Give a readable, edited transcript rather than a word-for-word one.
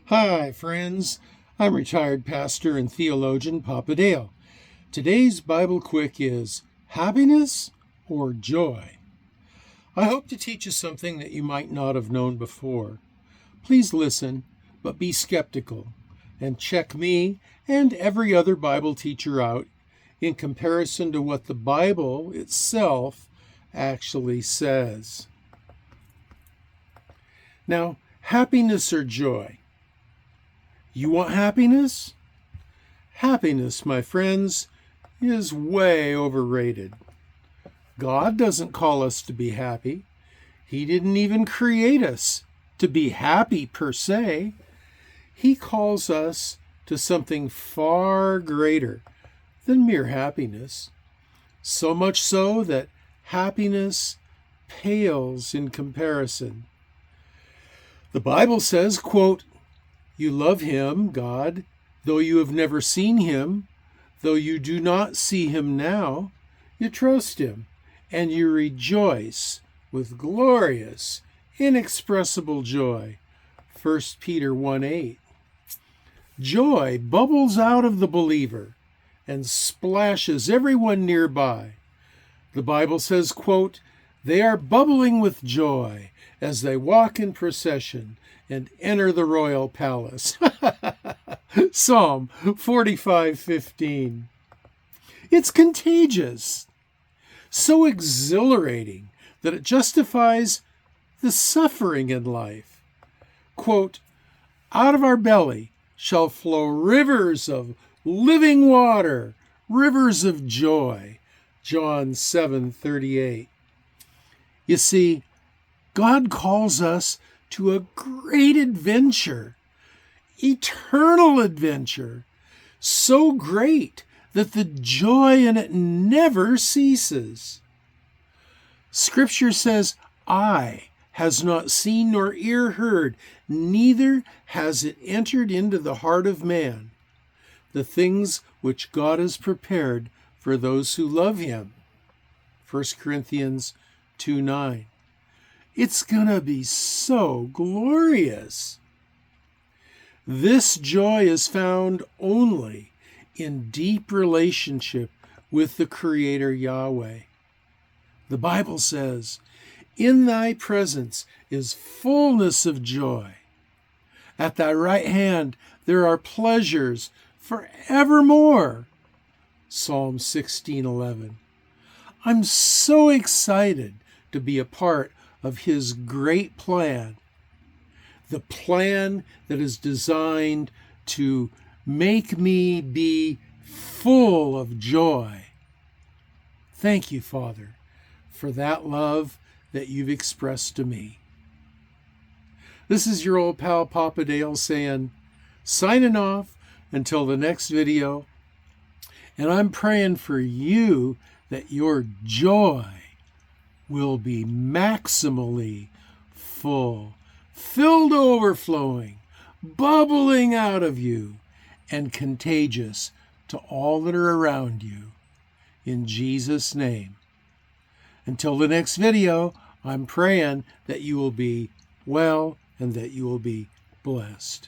Hi, friends. I'm retired pastor and theologian Papa Dale. Today's Bible Quick is happiness or joy? I hope to teach you something that you might not have known before. Please listen, but be skeptical, and check me and every other Bible teacher out in comparison to what the Bible itself actually says. Now, happiness or joy? You want happiness? Happiness, my friends, is way overrated. God doesn't call us to be happy. He didn't even create us to be happy per se. He calls us to something far greater than mere happiness. So much so that happiness pales in comparison. The Bible says, quote, "You love him, God, though you have never seen him, though you do not see him now, you trust him, and you rejoice with glorious, inexpressible joy." 1 Peter 1:8. Joy bubbles out of the believer and splashes everyone nearby. The Bible says, quote, "They are bubbling with joy as they walk in procession and enter the royal palace." Psalm 45:15. It's contagious, so exhilarating that it justifies the suffering in life. Quote, "Out of our belly shall flow rivers of living water, rivers of joy." John 7:38. You see, God calls us to a great adventure, eternal adventure, so great that the joy in it never ceases. Scripture says, "Eye has not seen nor ear heard, neither has it entered into the heart of man, the things which God has prepared for those who love him." 1 Corinthians 2:9. It's gonna be so glorious. This joy is found only in deep relationship with the Creator Yahweh. The Bible says, "In thy presence is fullness of joy. At thy right hand there are pleasures forevermore." Psalm 16:11. I'm so excited to be a part of his great plan, the plan that is designed to make me be full of joy. Thank you, Father, for that love that you've expressed to me. This is your old pal Papa Dale saying, signing off until the next video, and I'm praying for you that your joy will be maximally full, filled to overflowing, bubbling out of you, and contagious to all that are around you. In Jesus' name. Until the next video, I'm praying that you will be well and that you will be blessed.